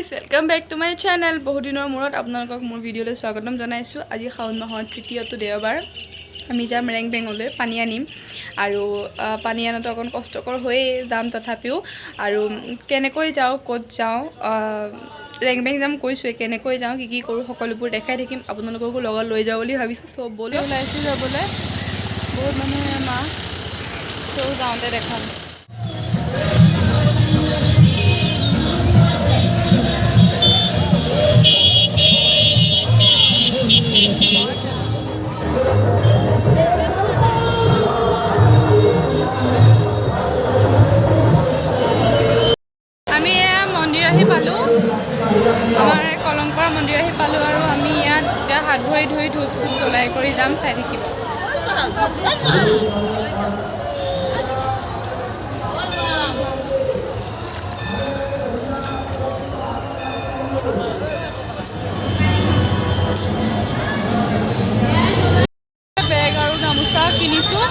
Guys welcome back to my channel. বহু দিনৰ মূৰত আপোনালোকক মোৰ ভিডিঅ'লৈ স্বাগতম জনাইছোঁ। আজি শাওণ মাহৰ তৃতীয়টো দেওবাৰ। আমি যাম ৰেংবেঙলৈ, পানী আনিম আৰু পানী আনোতে অকণ কষ্টকৰ হৈয়ে যাম তথাপিও। আৰু কেনেকৈ যাওঁ, ক'ত যাওঁ, ৰেংবেং যাম কৈছোঁৱে, কেনেকৈ যাওঁ, কি কৰোঁ সকলোবোৰ দেখাই থাকিম। আপোনালোককো লগত লৈ যাওঁ বুলি ভাবিছোঁ। চব ব'লে ওলাইছোঁ যাবলৈ, বহুত মানুহে মাহ চব যাওঁতে দেখাম। আমি মন্দিৰ আহি পালোঁ, আমাৰ কলংপাৰা মন্দিৰ আহি পালোঁ আৰু আমি ইয়াত এতিয়া হাত ভৰি ধুই ধূপ চুপ জ্বলাই কৰি যাম, চাই থাকিব। বেগ আৰু গামোচা কিনিছোঁ।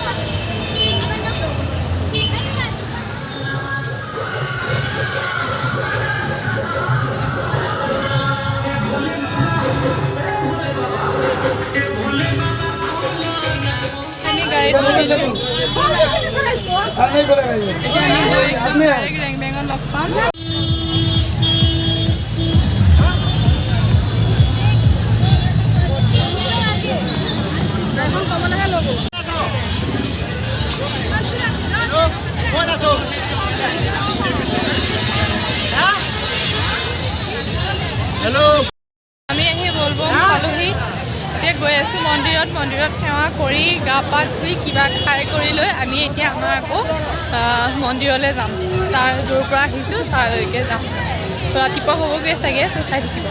আমি গাড়ীত বহিলোঁ, এতিয়া আমি গৈ একদম ডাইৰেক্ট ৰেংবেঙত লগ পাম। আমি আহি বলবম পালোহি, এতিয়া গৈ আছোঁ মন্দিৰত। মন্দিৰত সেৱা কৰি গা পা ধুই কিবা খাই কৰি লৈ আমি এতিয়া আমাৰ আকৌ মন্দিৰলৈ যাম। তাৰ য'ৰ পৰা আহিছোঁ তালৈকে যাম। ৰাতিপুৱা হ'বগৈ চাগে, তো চাই থাকিব।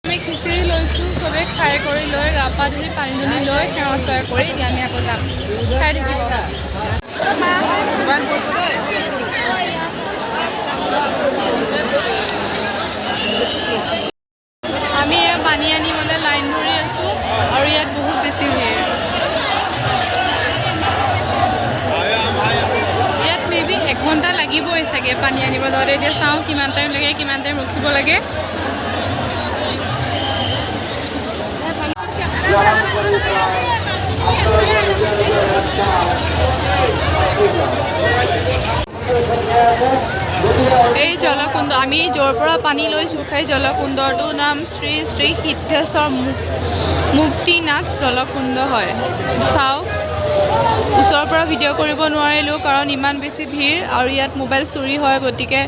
আমি খিচিৰি লৈছোঁ, চবেই খাই কৰি লৈ গা পা ধুই পানী দুনি লৈ সেৱা চেৱা কৰি এতিয়া আমি আকৌ যাম, খাই থাকিব। আমি পানী আনিবলৈ লাইন ধৰি আছোঁ আৰু ইয়াত বহুত বেছি ভিৰ। ইয়াত মেবি এঘণ্টা লাগিবই চাগে পানী আনিব যাওঁতে। এতিয়া চাওঁ কিমান টাইম লাগে, কিমান টাইম ৰখিব লাগে। এই জলকুণ্ড, আমি য'ৰ পৰা পানী লৈছোঁ সেই জলকুণ্ডটোৰ নাম শ্ৰী শ্ৰী সিদ্ধেশ্বৰ মুক্তিনাথ জলকুণ্ড হয়। চাওক, ওচৰৰ পৰা ভিডিঅ' কৰিব নোৱাৰিলোঁ কাৰণ ইমান বেছি ভিৰ আৰু ইয়াত মোবাইল চুৰি হয়, গতিকে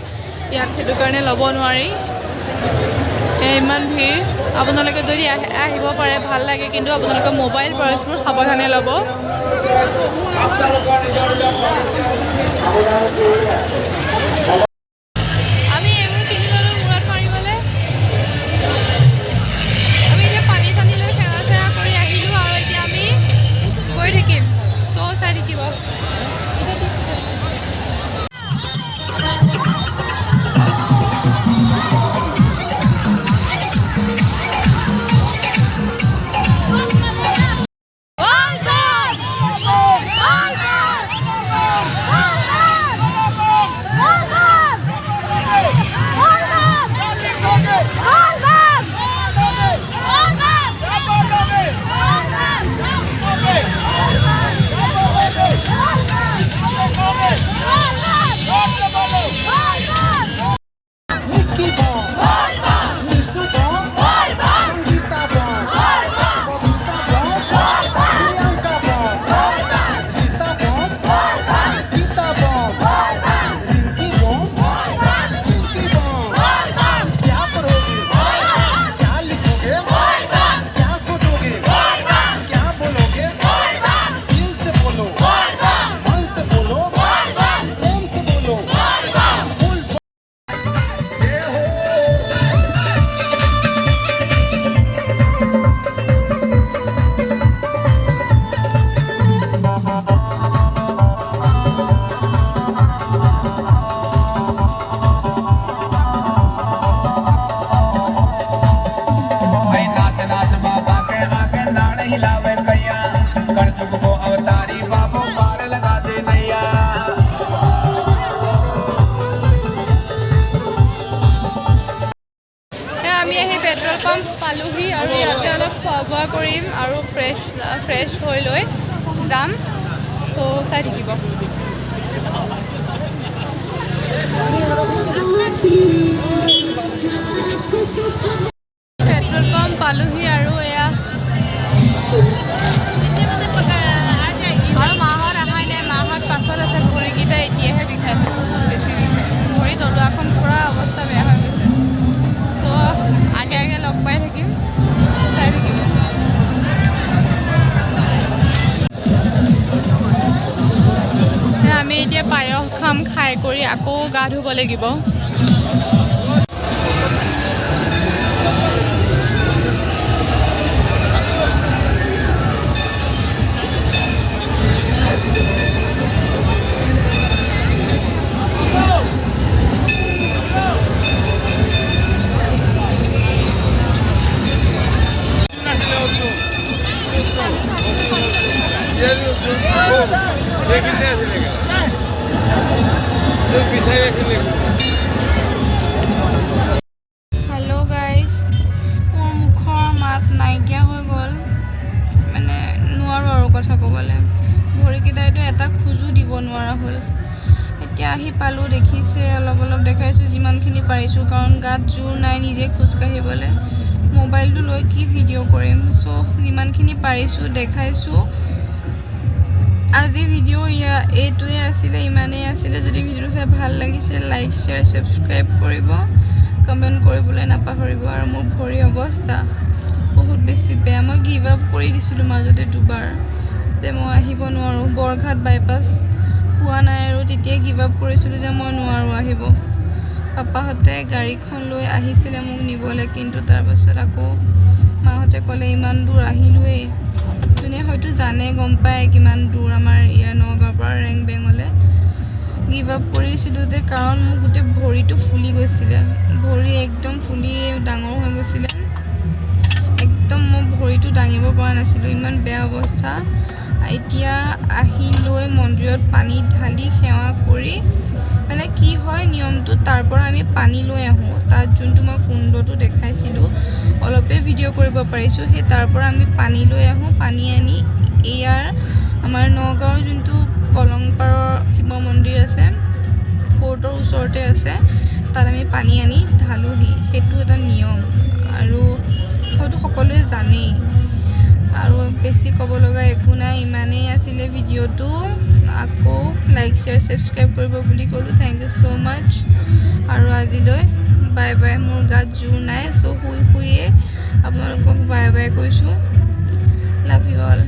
ইয়াত সেইটো কাৰণে ল'ব নোৱাৰি। ইমান ভিৰ, আপোনালোকে যদি আহিব পাৰে ভাল লাগে, কিন্তু আপোনালোকে মোবাইল পাৰ্চবোৰ সাৱধানে ল'ব। আমি এইবোৰ কিনি ল'লোঁ মূৰত মাৰিবলৈ। আমি এতিয়া পানী চানী লৈ সেৱা চেৱা কৰি আহিলোঁ আৰু এতিয়া আমি গৈ থাকিম, তো চাই থাকিব। পালোহি আৰু ইয়াতে অলপ খোৱা বোৱা কৰিম আৰু ফ্ৰেছ হৈ লৈ যাম চ' চাই থাকিব পেট্ৰল পাম্প পালোহি আৰু এয়া আৰু মাহঁত অহাই নাই মাহঁত পাছত আছে ভৰিকেইটা এতিয়াহে বিষাইছে বহুত বেছি বিষাইছে ভৰি তলুৱাখন পূৰা অৱস্থা বেয়া হৈ গৈছে চ' আগে আগে লগ পাই থাকিম চাই থাকিম আমি এতিয়া পায়স খাম খাই কৰি আকৌ গা ধুব লাগিব হেল্ল' গাইজ মোৰ মুখৰ মাত নাইকিয়া হৈ গ'ল মানে নোৱাৰোঁ আৰু কথা ক'বলৈ ভৰিকেইটাইতো এটা খোজো দিব নোৱাৰা হ'ল এতিয়া আহি পালোঁ দেখিছে অলপ অলপ দেখাইছোঁ যিমানখিনি পাৰিছোঁ কাৰণ গাত জোৰ নাই নিজে খোজকাঢ়িবলৈ মোবাইলটো লৈ কি ভিডিঅ' কৰিম চ' যিমানখিনি পাৰিছোঁ দেখাইছোঁ আজি ভিডিঅ' এইটোৱে আছিলে ইমানেই আছিলে যদি ভিডিঅ'টো চাই ভাল লাগিছে লাইক শ্বেয়াৰ ছাবস্ক্ৰাইব কৰিব কমেণ্ট কৰিবলৈ নাপাহৰিব আৰু মোৰ ভৰি অৱস্থা বহুত বেছি বেয়া মই গিভ আপ কৰি দিছিলোঁ মাজতে দুবাৰ যে মই আহিব নোৱাৰোঁ বৰঘাট বাইপাছ পোৱা নাই আৰু তেতিয়াই গিভ আপ কৰিছিলোঁ যে মই নোৱাৰোঁ আহিব পাপাহঁতে গাড়ীখন লৈ আহিছিলে মোক নিবলৈ কিন্তু তাৰপাছত আকৌ মাহঁতে ক'লে ইমান দূৰ আহিলোৱেই যোনে হয়তো জানে গম পায় কিমান দূৰ আমাৰ ইয়াৰ নগাঁৱৰ পৰা ৰেং বেঙলৈ গিভ আপ কৰিছিলোঁ যে কাৰণ মোৰ গোটেই ভৰিটো ফুলি গৈছিলে ভৰি একদম ফুলি ডাঙৰ হৈ গৈছিলে একদম মই ভৰিটো দাঙিব পৰা নাছিলোঁ ইমান বেয়া অৱস্থা এতিয়া আহি লৈ মন্দিৰত পানী ঢালি সেৱা কৰি মানে কি হয় নিয়মটো তাৰ পৰা আমি পানী লৈ আহোঁ তাত যোনটো মই কুণ্ডটো দেখাইছিলোঁ অলপে ভিডিঅ' কৰিব পাৰিছোঁ সেই তাৰ পৰা আমি পানী লৈ আহোঁ পানী আনি ইয়াৰ আমাৰ নগাঁৱৰ যোনটো কলংপাৰৰ শিৱ মন্দিৰ আছে কোৰ্টৰ ওচৰতে আছে তাত আমি পানী আনি ঢালোহি সেইটো এটা নিয়ম আৰু হয়তো সকলোৱে জানেই আৰু বেছি ক'ব লগা একো নাই ইমানেই আছিলে ভিডিঅ'টো আকৌ লাইক শ্বেয়াৰ ছাবস্ক্ৰাইব কৰিব বুলি ক'লোঁ থেংক ইউ ছ' মাছ আৰু আজিলৈ বাই বাই মোৰ গাত জোৰ নাই চ' শুইয়ে আপোনালোকক বাই বাই কৈছোঁ লাভ ইউ অল